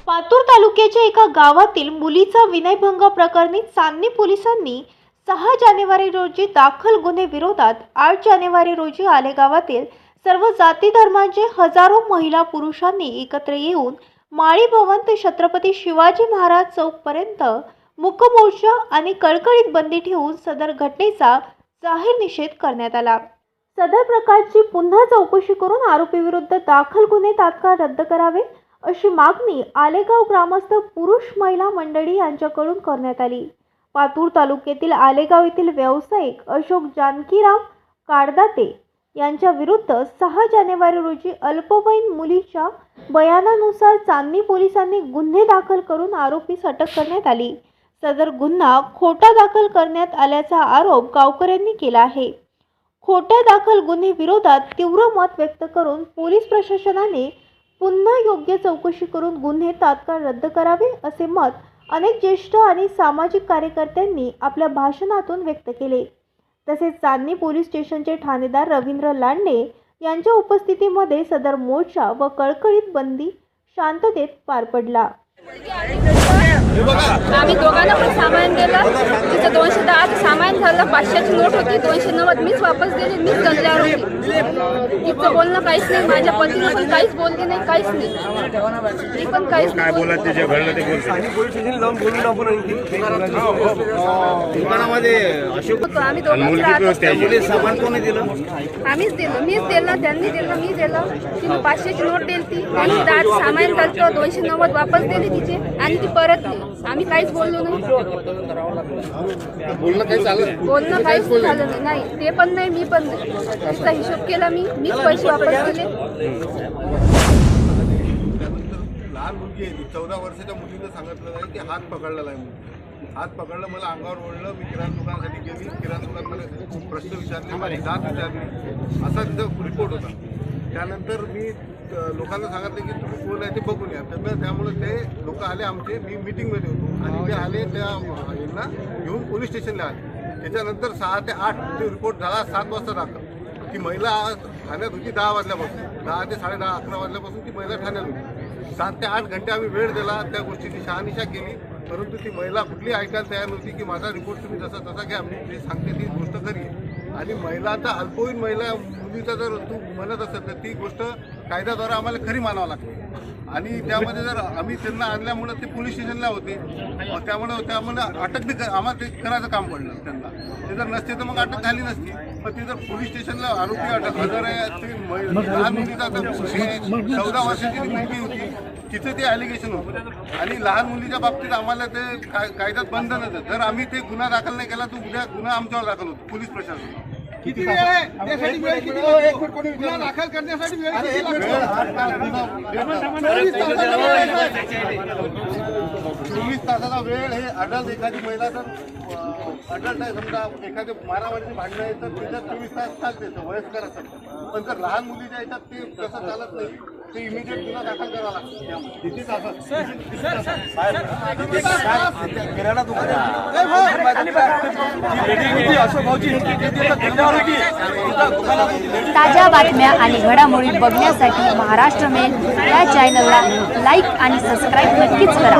पातूर तालुक्याच्या एका गावातील मुलीचा विनयभंग प्रकरणी चांदणी पोलिसांनी 6 जानेवारी रोजी दाखल गुन्हे विरोधात 8 जानेवारी रोजी आलेगावातील सर्व जाती धर्मांचे हजारो महिला पुरुषांनी एकत्र येऊन माळी भवन ते छत्रपती शिवाजी महाराज चौक पर्यंत मूकमोर्चा आणि कळकळीत बंदी ठेवून सदर घटनेचा जाहीर निषेध करण्यात आला। सदर प्रकारची पुन्हा चौकशी करून आरोपीविरुद्ध दाखल गुन्हे तात्काळ रद्द करावे अशी मागणी आलेगाव ग्रामस्थ पुरुष महिला मंडळी यांच्याकडून करण्यात आली। पातूर तालुक्यातील आलेगाव येथील व्यावसायिक अशोक जानकीराम काडदाते यांच्या विरुद्ध 6 जानेवारी रोजी अल्पवयीन मुलीच्या बयानानुसार चांदणी पोलिसांनी गुन्हे दाखल करून आरोपीस अटक करण्यात आली। सदर गुन्हा खोटा दाखल करण्यात आल्याचा आरोप गावकऱ्यांनी केला आहे। खोट्या दाखल गुन्हे विरोधात तीव्र मत व्यक्त करून पोलीस प्रशासनाने पुन्हा योग्य चौकशी करून गुन्हे तात्काळ रद्द करावे असे मत अनेक ज्येष्ठ आणि सामाजिक कार्यकर्त्यांनी आपल्या भाषणातून व्यक्त केले। तसेच चांदणी पोलीस स्टेशनचे ठाणेदार रवींद्र लांडे यांच्या उपस्थितीमध्ये सदर मोर्चा व कळकळीत बंदी शांततेत पार पडला। आम्ही दोघांना पण सामान दिलं। तिचं 210 सामान झालं, 500ची नोट होती, 290 मीच वापस दिली, मीच गंजल्यावर होती। तिचं बोलणं काहीच नाही, माझ्या पतीने पण काहीच बोलले नाही, काहीच नाही। ती पण काहीच काय बोलत ते जे घडलं ते बोलतो। पोलीस स्टेशन जाऊन बोलून आपण दुकानामध्ये अशोक आम्ही दोघांच सामान कोणी दिलं? आम्हीच दिलं, मीच दिलं, त्यांनी दिलं, मी दिलं। तिने 500ची नोट दिली, त्यांनी 10 सामान घालतो, 290 वापस दिली तिचे आणि ती परत दिली। आम्ही काहीच बोललो नाही, बोलणं काही चाललं? बोलणं काहीच झालं नाही, ते पण नाही, मी पण नाही। तिचा हिशोब केला, मीच पैसे वापस दिले। लहान मुलगी आहे, 14 वर्षाच्या मुलीने सांगितलं आहे की हात पकडलेला आहे म्हणून। हात पकडलं, मला अंगावर ओढलं, मी किराणा दुकानासाठी गेली, किराणा दुकानमध्ये प्रश्न विचारले, माझी जात विचारली, असा तिचा रिपोर्ट होता। त्यानंतर मी लोकांना सांगितलं की तुम्ही कोण आहे ते बघून या। त्यामुळे ते लोक आले, आमचे मी मीटिंगमध्ये होतो आणि ते आले, त्या यांना घेऊन पोलीस स्टेशनला आले। त्याच्यानंतर 6 ते 8 ते रिपोर्ट झाला, 7 वाजता दाखल। ती महिला ठाण्यात होती 10 वाजल्यापासून, 10 ते 10:30 11 वाजल्यापासून ती महिला ठाण्यात होती। 7 ते 8 घंटे आम्ही वेळ दिला, त्या गोष्टीची शहानिशा केली, परंतु ती महिला कुठली ऐकायला तयार नव्हती की माझा रिपोर्ट तुम्ही जसा तसा घ्या, मी जे सांगते ती गोष्ट खरी आहे। आणि महिलांचा अल्पवयीन महिला मुलीचा जर तू म्हणत असेल तर ती गोष्ट कायद्याद्वारे आम्हाला खरी मानावं लागते। आणि त्यामध्ये जर आम्ही त्यांना आणल्यामुळं ते पोलीस स्टेशनला होते, त्यामुळे अटक बी आम्हाला ते करायचं काम पडलं त्यांना। ते जर नसते तर मग अटक झाली नसती, पण ते जर पोलीस स्टेशनला आरोपी अटक हजर आहे, ते लहान मुलीचा 14 वर्षाची मुलगी होती, तिचं ते ॲलिगेशन होतं। आणि लहान मुलीच्या बाबतीत आम्हाला ते कायद्यात बंधनच आहे, जर आम्ही ते गुन्हा दाखल नाही केला तर उद्या गुन्हा आमच्यावर दाखल होतो पोलीस प्रशासन। किती वेळ आहे त्यासाठी? वेळ किती आहे गुन्हा दाखल करण्यासाठी? वेळ 24 तासाचा वेळ आहे। अडल्ट एखादी महिला जर अडल्ट आहे, समजा एखादी मारामारीची भांडणं आहे तर त्याच्यात 24 तास चालते, वयस्कर असेल। पण जर लहान मुलीच्या याच्यात ते तसं चालत नाही, ते इमिजिएट गुन्हा दाखल करावा लागतो। किती तासात? किराणा ताज्या बातम्या आणि घडामोडी बघण्यासाठी महाराष्ट्र मेल या चॅनलला लाईक आणि सबस्क्राईब नक्कीच करा।